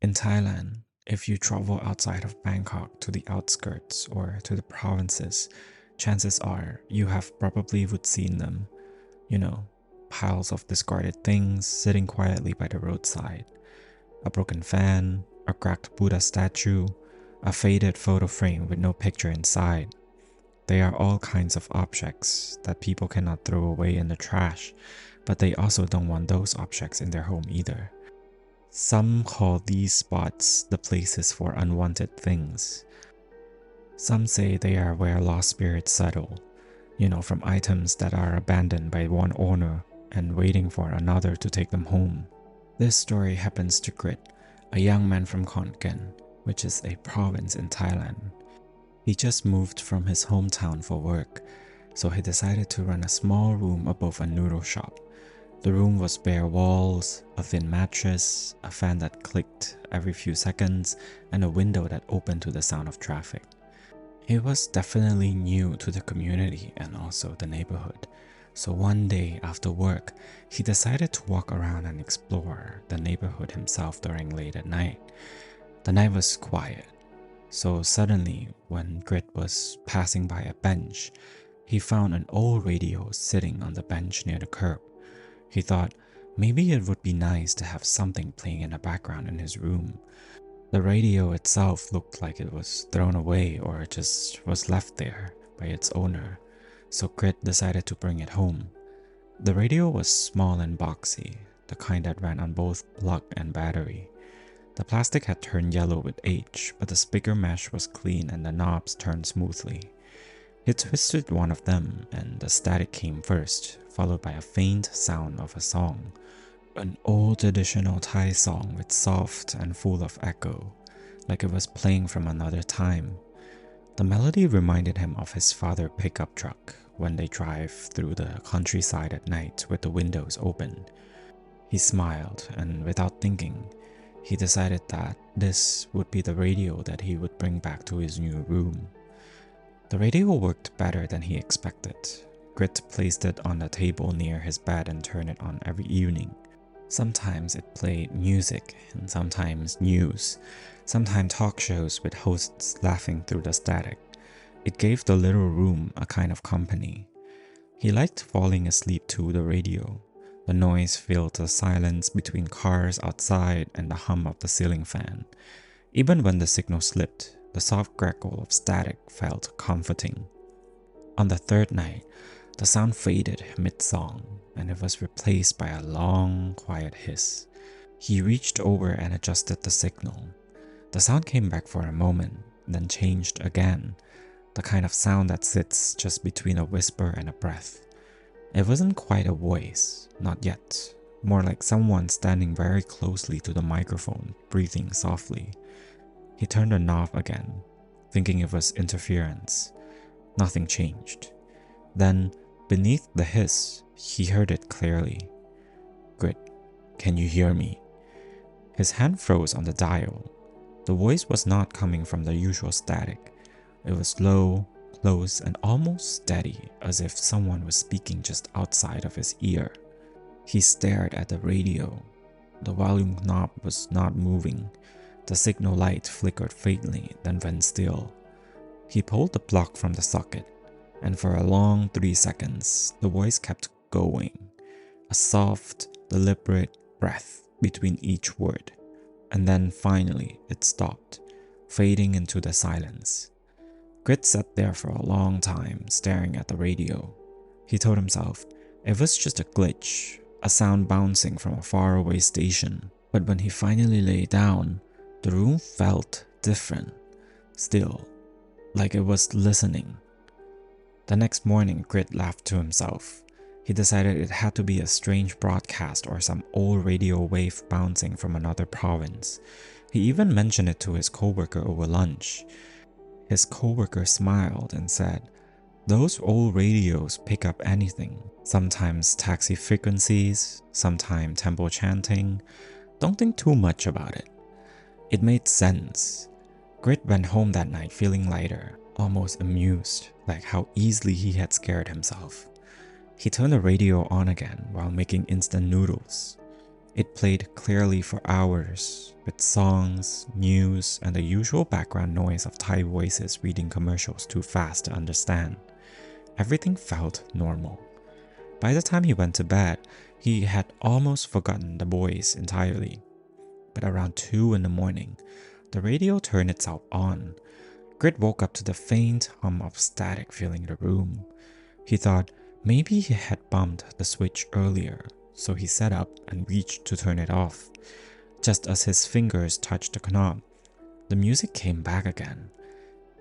In Thailand, if you travel outside of Bangkok to the outskirts or to the provinces, chances are you have probably would seen them. You know, piles of discarded things sitting quietly by the roadside. A broken fan, a cracked Buddha statue, a faded photo frame with no picture inside. They are all kinds of objects that people cannot throw away in the trash, but they also don't want those objects in their home either. Some call these spots the places for unwanted things. Some say they are where lost spirits settle, from items that are abandoned by one owner and waiting for another to take them home. This story happens to Krit, a young man from Khon Kaen, which is a province in Thailand. He just moved from his hometown for work, so he decided to rent a small room above a noodle shop. The room was bare walls, a thin mattress, a fan that clicked every few seconds, and a window that opened to the sound of traffic. It was definitely new to the community and also the neighborhood, so one day after work, he decided to walk around and explore the neighborhood himself during late at night. The night was quiet, so suddenly when Grit was passing by a bench, he found an old radio sitting on the bench near the curb. He thought maybe it would be nice to have something playing in the background in his room. The radio itself looked like it was thrown away or just was left there by its owner, so Krit decided to bring it home. The radio was small and boxy, the kind that ran on both plug and battery. The plastic had turned yellow with age, but the speaker mesh was clean and the knobs turned smoothly. He twisted one of them and the static came first, followed by a faint sound of a song. An old traditional Thai song with soft and full of echo, like it was playing from another time. The melody reminded him of his father's pickup truck when they drive through the countryside at night with the windows open. He smiled and without thinking, he decided that this would be the radio that he would bring back to his new room. The radio worked better than he expected. Grit placed it on the table near his bed and turned it on every evening. Sometimes it played music and sometimes news, sometimes talk shows with hosts laughing through the static. It gave the little room a kind of company. He liked falling asleep to the radio. The noise filled the silence between cars outside and the hum of the ceiling fan. Even when the signal slipped, the soft crackle of static felt comforting. On the third night, the sound faded mid-song, and it was replaced by a long, quiet hiss. He reached over and adjusted the signal. The sound came back for a moment, then changed again, the kind of sound that sits just between a whisper and a breath. It wasn't quite a voice, not yet, more like someone standing very closely to the microphone, breathing softly. He turned the knob again, thinking it was interference. Nothing changed. Then, beneath the hiss, he heard it clearly. "Grit, can you hear me?" His hand froze on the dial. The voice was not coming from the usual static. It was low, close, and almost steady, as if someone was speaking just outside of his ear. He stared at the radio. The volume knob was not moving. The signal light flickered faintly, then went still. He pulled the plug from the socket, and for a long 3 seconds, the voice kept going, a soft, deliberate breath between each word, and then finally it stopped, fading into the silence. Grit sat there for a long time, staring at the radio. He told himself it was just a glitch, a sound bouncing from a faraway station, but when he finally lay down, the room felt different, still, like it was listening. The next morning, Grit laughed to himself. He decided it had to be a strange broadcast or some old radio wave bouncing from another province. He even mentioned it to his coworker over lunch. His coworker smiled and said, "Those old radios pick up anything, sometimes taxi frequencies, sometimes temple chanting. Don't think too much about it." It made sense. Grit went home that night feeling lighter, almost amused, like how easily he had scared himself. He turned the radio on again while making instant noodles. It played clearly for hours, with songs, news, and the usual background noise of Thai voices reading commercials too fast to understand. Everything felt normal. By the time he went to bed, he had almost forgotten the boys entirely. But around 2 in the morning, the radio turned itself on. Krit woke up to the faint hum of static filling the room. He thought maybe he had bumped the switch earlier, so he sat up and reached to turn it off. Just as his fingers touched the knob, the music came back again.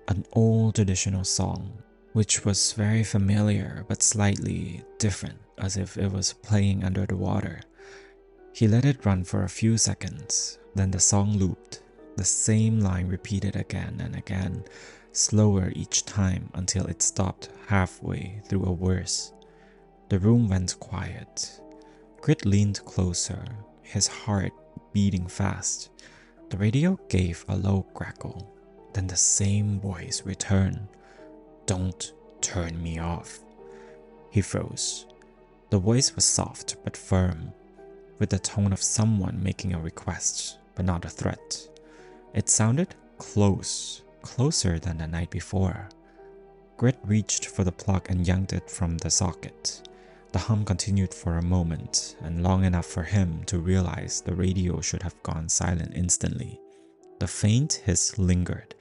An old traditional song, which was very familiar but slightly different, as if it was playing under the water. He let it run for a few seconds, then the song looped, the same line repeated again and again, slower each time until it stopped halfway through a verse. The room went quiet. Krit leaned closer, his heart beating fast. The radio gave a low crackle. Then the same voice returned. "Don't turn me off." He froze. The voice was soft but firm, with the tone of someone making a request, but not a threat. It sounded close, closer than the night before. Krit reached for the plug and yanked it from the socket. The hum continued for a moment, and long enough for him to realize the radio should have gone silent instantly. The faint hiss lingered,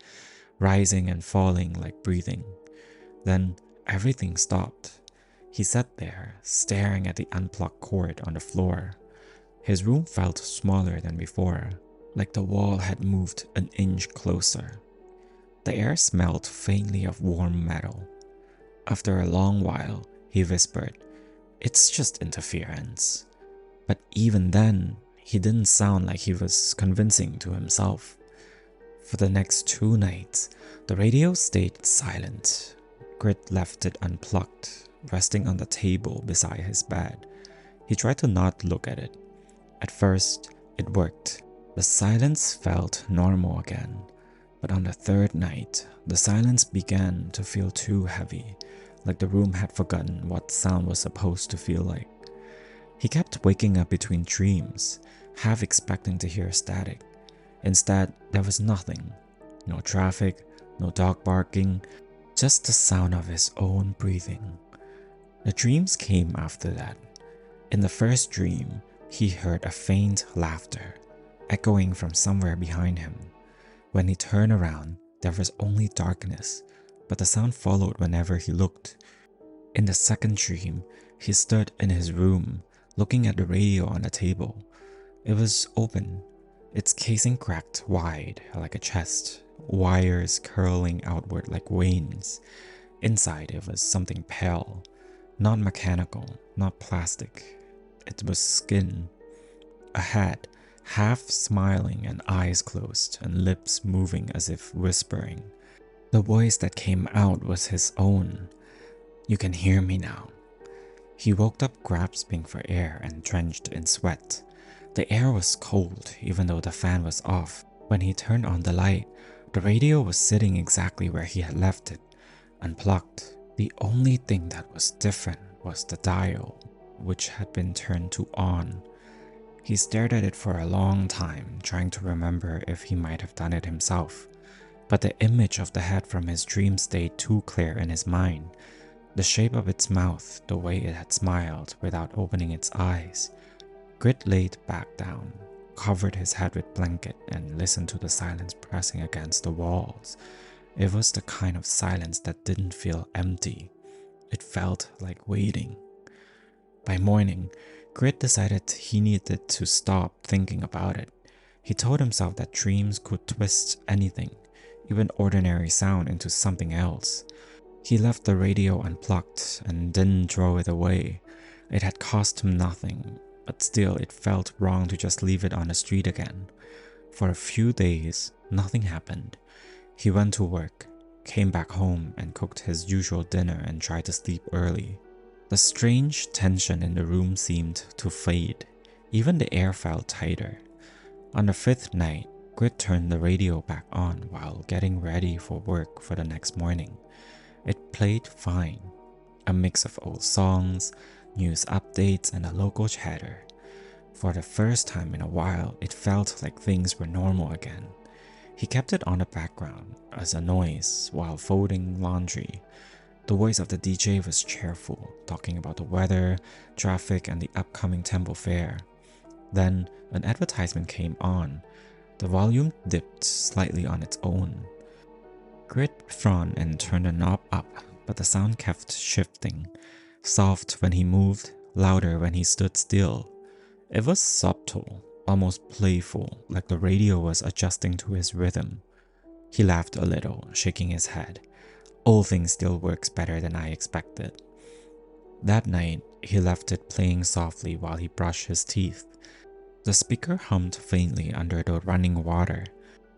rising and falling like breathing. Then everything stopped. He sat there, staring at the unplugged cord on the floor. His room felt smaller than before, like the wall had moved an inch closer. The air smelled faintly of warm metal. After a long while, he whispered, "It's just interference." But even then, he didn't sound like he was convincing to himself. For the next 2 nights, the radio stayed silent. Krit left it unplugged, resting on the table beside his bed. He tried to not look at it. At first, it worked. The silence felt normal again. But on the 3rd night, the silence began to feel too heavy, like the room had forgotten what sound was supposed to feel like. He kept waking up between dreams, half expecting to hear static. Instead, there was nothing. No traffic, no dog barking, just the sound of his own breathing. The dreams came after that. In the first dream, he heard a faint laughter, echoing from somewhere behind him. When he turned around, there was only darkness, but the sound followed whenever he looked. In the second dream, he stood in his room, looking at the radio on the table. It was open, its casing cracked wide like a chest, wires curling outward like veins. Inside it was something pale, not mechanical, not plastic. It was skin. A head, half smiling and eyes closed and lips moving as if whispering. The voice that came out was his own. "You can hear me now." He woke up grasping for air and drenched in sweat. The air was cold even though the fan was off. When he turned on the light, the radio was sitting exactly where he had left it, unplugged. The only thing that was different was the dial, which had been turned to on. He stared at it for a long time, trying to remember if he might have done it himself. But the image of the head from his dream stayed too clear in his mind. The shape of its mouth, the way it had smiled without opening its eyes. Krit laid back down, covered his head with blanket and listened to the silence pressing against the walls. It was the kind of silence that didn't feel empty. It felt like waiting. By morning, Krit decided he needed to stop thinking about it. He told himself that dreams could twist anything, even ordinary sound, into something else. He left the radio unplugged and didn't throw it away. It had cost him nothing, but still it felt wrong to just leave it on the street again. For a few days, nothing happened. He went to work, came back home and cooked his usual dinner and tried to sleep early. The strange tension in the room seemed to fade. Even the air felt tighter. On the 5th night, Krit turned the radio back on while getting ready for work for the next morning. It played fine, a mix of old songs, news updates, and a local chatter. For the first time in a while, it felt like things were normal again. He kept it on the background as a noise while folding laundry. The voice of the DJ was cheerful, talking about the weather, traffic, and the upcoming temple fair. Then an advertisement came on. The volume dipped slightly on its own. Krit frowned and turned the knob up, but the sound kept shifting. Soft when he moved, louder when he stood still. It was subtle, almost playful, like the radio was adjusting to his rhythm. He laughed a little, shaking his head. Old thing still works better than I expected. That night, he left it playing softly while he brushed his teeth. The speaker hummed faintly under the running water.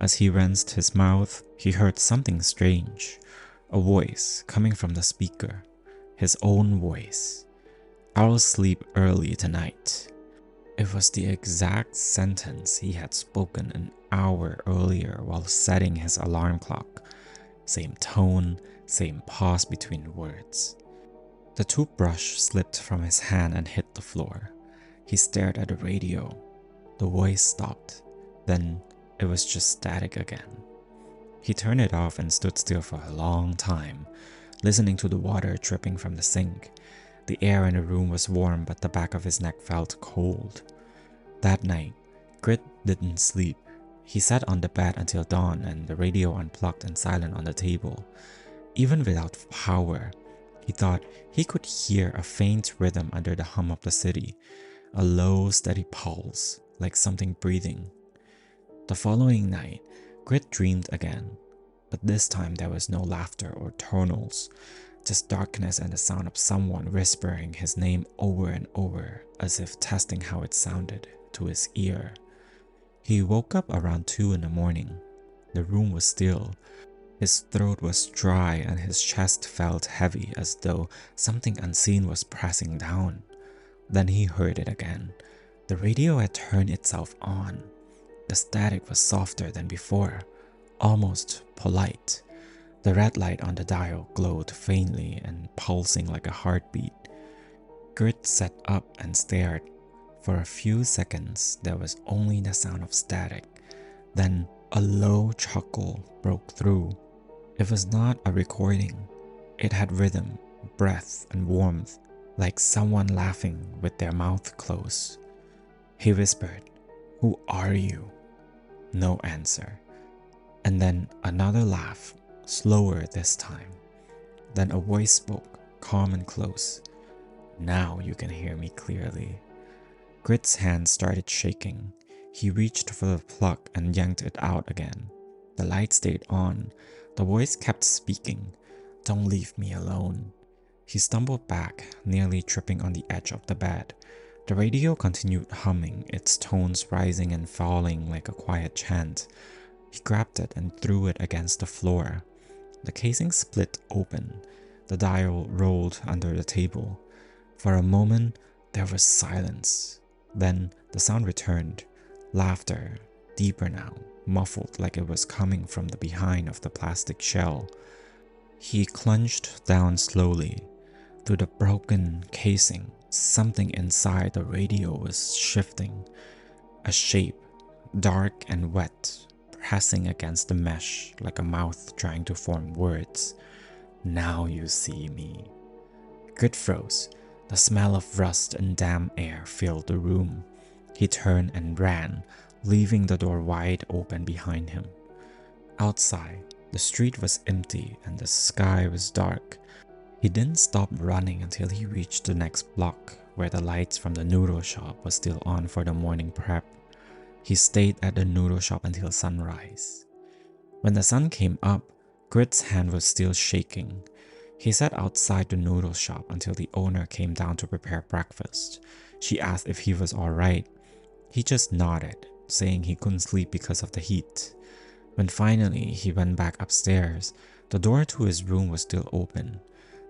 As he rinsed his mouth, he heard something strange. A voice coming from the speaker. His own voice. "I'll sleep early tonight." It was the exact sentence he had spoken an hour earlier while setting his alarm clock. Same tone, same pause between words. The toothbrush slipped from his hand and hit the floor. He stared at the radio. The voice stopped. Then it was just static again. He turned it off and stood still for a long time, listening to the water dripping from the sink. The air in the room was warm, but the back of his neck felt cold. That night, Krit didn't sleep. He sat on the bed until dawn and the radio unplugged and silent on the table. Even without power, he thought he could hear a faint rhythm under the hum of the city, a low, steady pulse, like something breathing. The following night, Krit dreamed again, but this time there was no laughter or tonals, just darkness and the sound of someone whispering his name over and over, as if testing how it sounded to his ear. He woke up around 2 in the morning. The room was still. His throat was dry and his chest felt heavy as though something unseen was pressing down. Then he heard it again. The radio had turned itself on. The static was softer than before, almost polite. The red light on the dial glowed faintly and pulsing like a heartbeat. Krit sat up and stared. For a few seconds, there was only the sound of static. Then a low chuckle broke through. It was not a recording. It had rhythm, breath, and warmth, like someone laughing with their mouth closed. He whispered, "Who are you?" No answer. And then another laugh, slower this time. Then a voice spoke, calm and close. "Now you can hear me clearly." Krit's hand started shaking. He reached for the plug and yanked it out again. The light stayed on. The voice kept speaking. "Don't leave me alone." He stumbled back, nearly tripping on the edge of the bed. The radio continued humming, its tones rising and falling like a quiet chant. He grabbed it and threw it against the floor. The casing split open. The dial rolled under the table. For a moment, there was silence. Then the sound returned. Laughter, deeper now, muffled like it was coming from the behind of the plastic shell. He plunged down slowly. Through the broken casing, something inside the radio was shifting. A shape, dark and wet, pressing against the mesh like a mouth trying to form words. "Now you see me." Krit froze. The smell of rust and damp air filled the room. He turned and ran, leaving the door wide open behind him. Outside, the street was empty and the sky was dark. He didn't stop running until he reached the next block, where the lights from the noodle shop was still on for the morning prep. He stayed at the noodle shop until sunrise. When the sun came up, Krit's hand was still shaking. He sat outside the noodle shop until the owner came down to prepare breakfast. She asked if he was alright. He just nodded, saying he couldn't sleep because of the heat. When finally he went back upstairs, the door to his room was still open.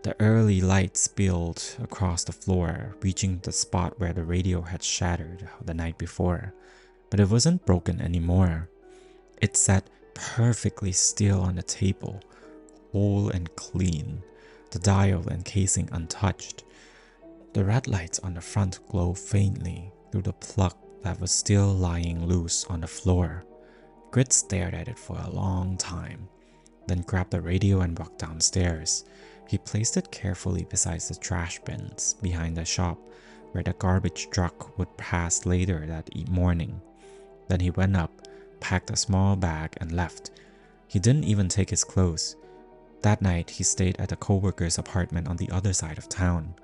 The early light spilled across the floor, reaching the spot where the radio had shattered the night before. But it wasn't broken anymore. It sat perfectly still on the table, whole and clean, the dial and casing untouched. The red lights on the front glowed faintly, through the plug that was still lying loose on the floor. Krit stared at it for a long time, then grabbed the radio and walked downstairs. He placed it carefully beside the trash bins behind the shop where the garbage truck would pass later that morning. Then he went up, packed a small bag, and left. He didn't even take his clothes. That night, he stayed at a coworker's apartment on the other side of town.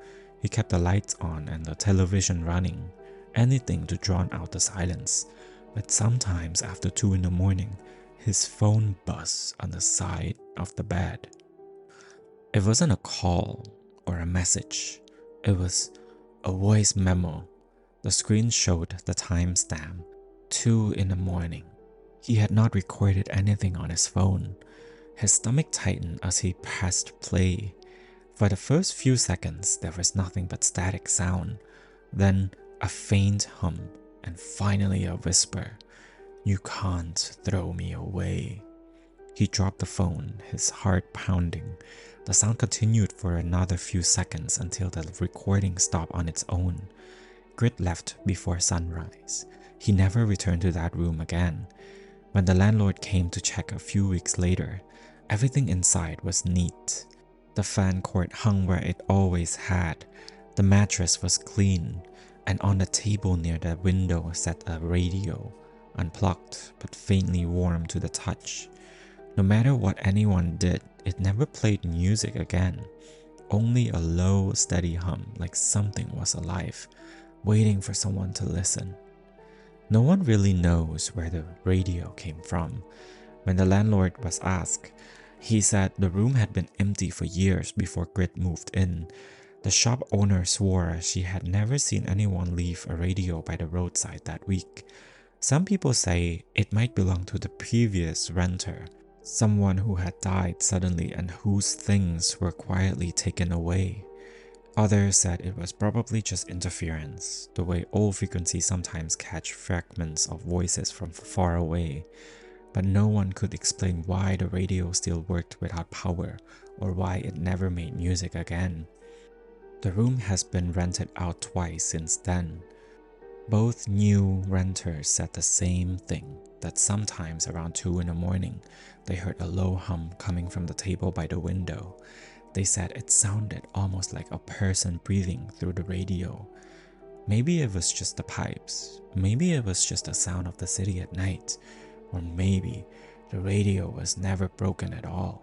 He kept the lights on and the television running, anything to drown out the silence. But sometimes after 2 in the morning, his phone buzzed on the side of the bed. It wasn't a call or a message. It was a voice memo. The screen showed the timestamp, 2 in the morning. He had not recorded anything on his phone. His stomach tightened as he pressed play. For the first few seconds, there was nothing but static sound. Then a faint hum, and finally a whisper. "You can't throw me away." He dropped the phone, his heart pounding. The sound continued for another few seconds until the recording stopped on its own. Krit left before sunrise. He never returned to that room again. When the landlord came to check a few weeks later, everything inside was neat. The fan cord hung where it always had. The mattress was clean, and on the table near the window sat a radio, unplugged but faintly warm to the touch. No matter what anyone did, it never played music again. Only a low, steady hum like something was alive, waiting for someone to listen. No one really knows where the radio came from. When the landlord was asked, he said the room had been empty for years before Krit moved in. The shop owner swore she had never seen anyone leave a radio by the roadside that week. Some people say it might belong to the previous renter, someone who had died suddenly and whose things were quietly taken away. Others said it was probably just interference, the way old frequencies sometimes catch fragments of voices from far away. But no one could explain why the radio still worked without power or why it never made music again. The room has been rented out twice since then. Both new renters said the same thing, that sometimes around 2 in the morning, they heard a low hum coming from the table by the window. They said it sounded almost like a person breathing through the radio. Maybe it was just the pipes, maybe it was just the sound of the city at night, or maybe the radio was never broken at all.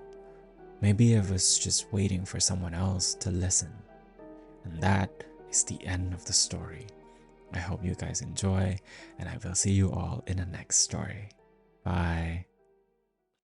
Maybe it was just waiting for someone else to listen. And that is the end of the story. I hope you guys enjoy, and I will see you all in the next story. Bye.